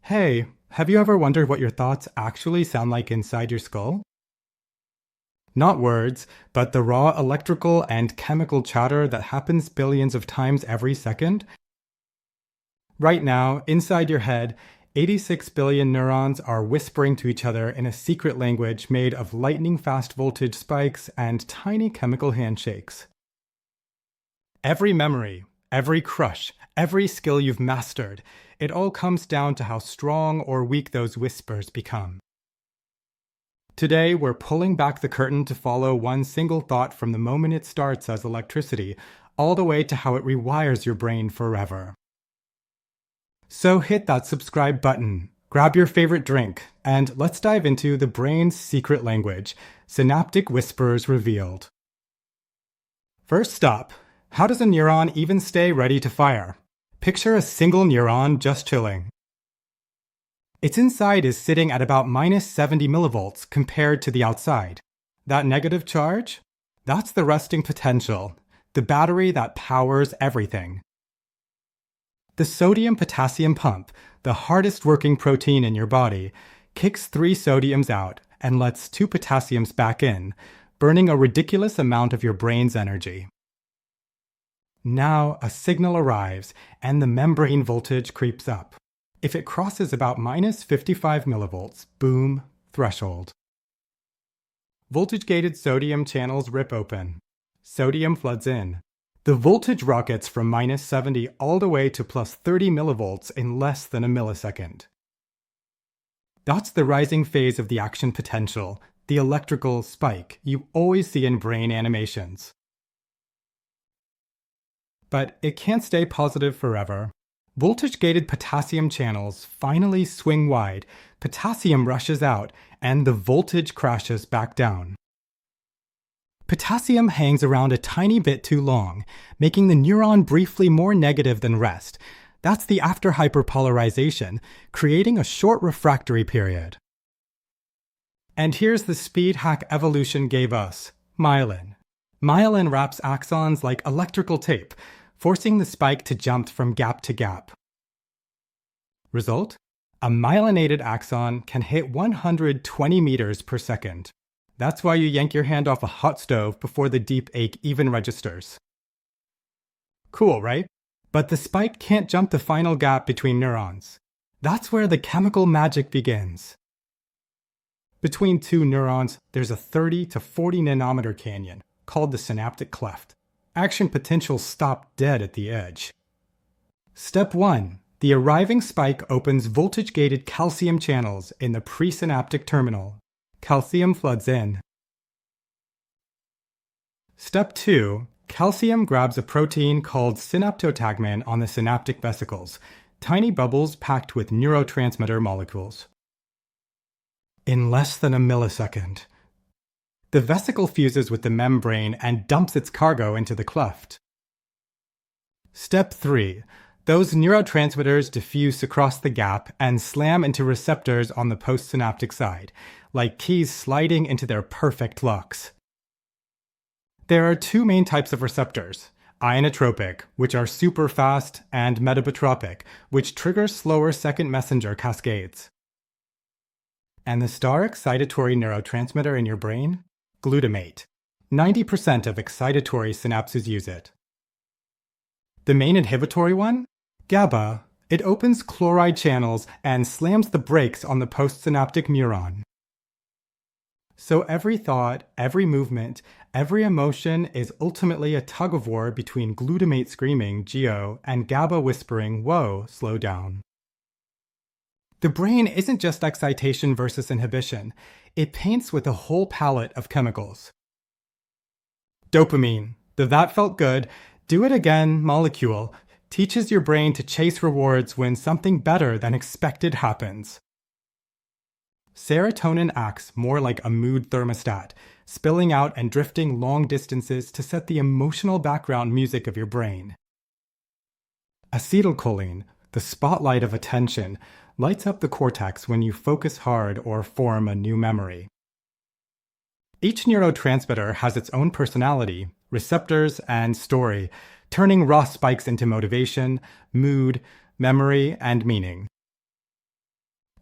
Hey, have you ever wondered what your thoughts actually sound like inside your skull? Not words, but the raw electrical and chemical chatter that happens billions of times every second? Right now, inside your head, 86 billion neurons are whispering to each other in a secret language made of lightning fast voltage spikes and tiny chemical handshakes. Every memory, every crush, every skill you've mastered, it all comes down to how strong or weak those whispers become. Today, we're pulling back the curtain to follow one single thought from the moment it starts as electricity, all the way to how it rewires your brain forever. So hit that subscribe button, grab your favorite drink, and let's dive into the brain's secret language, synaptic whispers revealed. First stop, how does a neuron even stay ready to fire? Picture a single neuron just chilling. Its inside is sitting at about minus 70 millivolts compared to the outside. That negative charge? That's the resting potential, the battery that powers everything. The sodium-potassium pump, the hardest working protein in your body, kicks 3 sodiums out and lets 2 potassiums back in, burning a ridiculous amount of your brain's energy. Now a signal arrives and the membrane voltage creeps up. If it crosses about minus 55 millivolts, boom, threshold. Voltage-gated sodium channels rip open. Sodium floods in. The voltage rockets from minus 70 all the way to plus 30 millivolts in less than a millisecond. That's the rising phase of the action potential, the electrical spike you always see in brain animations. But it can't stay positive forever. Voltage-gated potassium channels finally swing wide, potassium rushes out, and the voltage crashes back down. Potassium hangs around a tiny bit too long, making the neuron briefly more negative than rest. That's the after hyperpolarization, creating a short refractory period. And here's the speed hack evolution gave us, myelin. Myelin wraps axons like electrical tape, forcing the spike to jump from gap to gap. Result? A myelinated axon can hit 120 meters per second. That's why you yank your hand off a hot stove before the deep ache even registers. Cool, right? But the spike can't jump the final gap between neurons. That's where the chemical magic begins. Between 2 neurons, there's a 30 to 40 nanometer canyon, called the synaptic cleft. Action potential stopped dead at the edge. Step 1. The arriving spike opens voltage-gated calcium channels in the presynaptic terminal. Calcium floods in. Step 2. Calcium grabs a protein called synaptotagmin on the synaptic vesicles, tiny bubbles packed with neurotransmitter molecules. In less than a millisecond, the vesicle fuses with the membrane and dumps its cargo into the cleft. Step 3. Those neurotransmitters diffuse across the gap and slam into receptors on the postsynaptic side, like keys sliding into their perfect locks. There are 2 main types of receptors, ionotropic, which are super fast, and metabotropic, which trigger slower second messenger cascades. And the star excitatory neurotransmitter in your brain? Glutamate. 90% of excitatory synapses use it. The main inhibitory one? GABA. It opens chloride channels and slams the brakes on the postsynaptic neuron. So every thought, every movement, every emotion is ultimately a tug-of-war between glutamate screaming, GO, and GABA whispering, whoa, slow down. The brain isn't just excitation versus inhibition. It paints with a whole palette of chemicals. Dopamine, the that felt good, do it again molecule, teaches your brain to chase rewards when something better than expected happens. Serotonin acts more like a mood thermostat, spilling out and drifting long distances to set the emotional background music of your brain. Acetylcholine, the spotlight of attention, lights up the cortex when you focus hard or form a new memory. Each neurotransmitter has its own personality, receptors, and story, turning raw spikes into motivation, mood, memory, and meaning.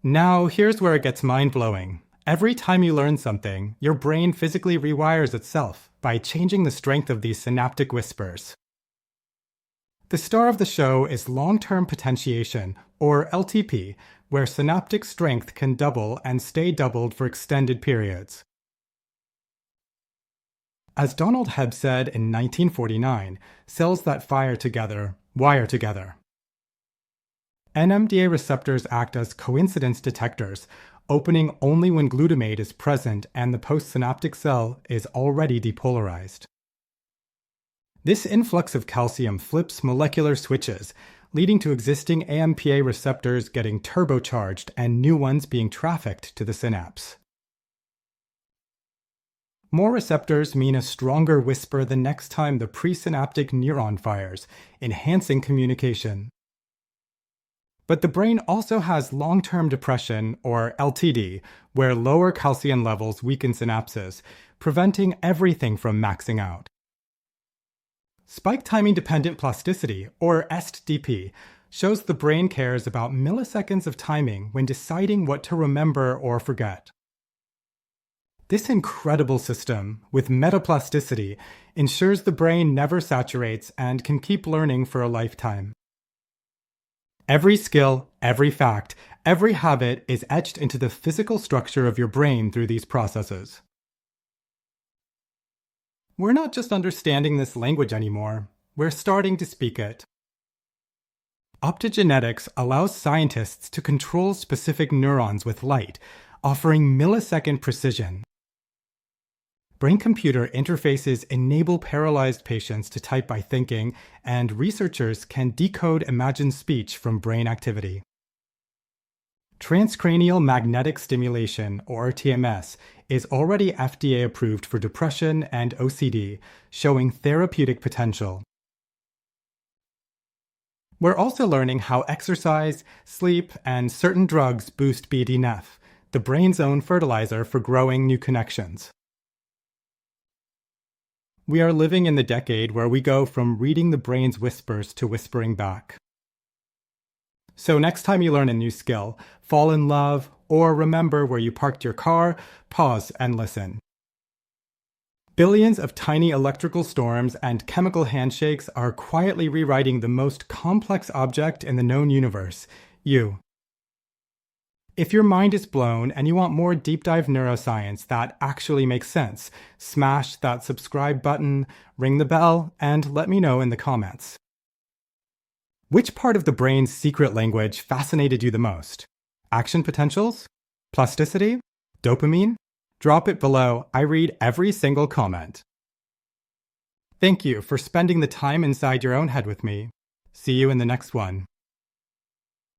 Now, here's where it gets mind-blowing. Every time you learn something, your brain physically rewires itself by changing the strength of these synaptic whispers. The star of the show is long-term potentiation, or LTP, where synaptic strength can double and stay doubled for extended periods. As Donald Hebb said in 1949, cells that fire together wire together. NMDA receptors act as coincidence detectors, opening only when glutamate is present and the postsynaptic cell is already depolarized. This influx of calcium flips molecular switches, leading to existing AMPA receptors getting turbocharged and new ones being trafficked to the synapse. More receptors mean a stronger whisper the next time the presynaptic neuron fires, enhancing communication. But the brain also has long-term depression, or LTD, where lower calcium levels weaken synapses, preventing everything from maxing out. Spike timing-dependent plasticity, or STDP, shows the brain cares about milliseconds of timing when deciding what to remember or forget. This incredible system, with metaplasticity, ensures the brain never saturates and can keep learning for a lifetime. Every skill, every fact, every habit is etched into the physical structure of your brain through these processes. We're not just understanding this language anymore, we're starting to speak it. Optogenetics allows scientists to control specific neurons with light, offering millisecond precision. Brain-computer interfaces enable paralyzed patients to type by thinking, and researchers can decode imagined speech from brain activity. Transcranial magnetic stimulation, or TMS, is already FDA approved for depression and OCD, showing therapeutic potential. We're also learning how exercise, sleep, and certain drugs boost BDNF, the brain's own fertilizer for growing new connections. We are living in the decade where we go from reading the brain's whispers to whispering back. So next time you learn a new skill, fall in love, or remember where you parked your car, pause and listen. Billions of tiny electrical storms and chemical handshakes are quietly rewriting the most complex object in the known universe, you. If your mind is blown and you want more deep dive neuroscience that actually makes sense, smash that subscribe button, ring the bell, and let me know in the comments. Which part of the brain's secret language fascinated you the most? Action potentials? Plasticity? Dopamine? Drop it below. I read every single comment. Thank you for spending the time inside your own head with me. See you in the next one.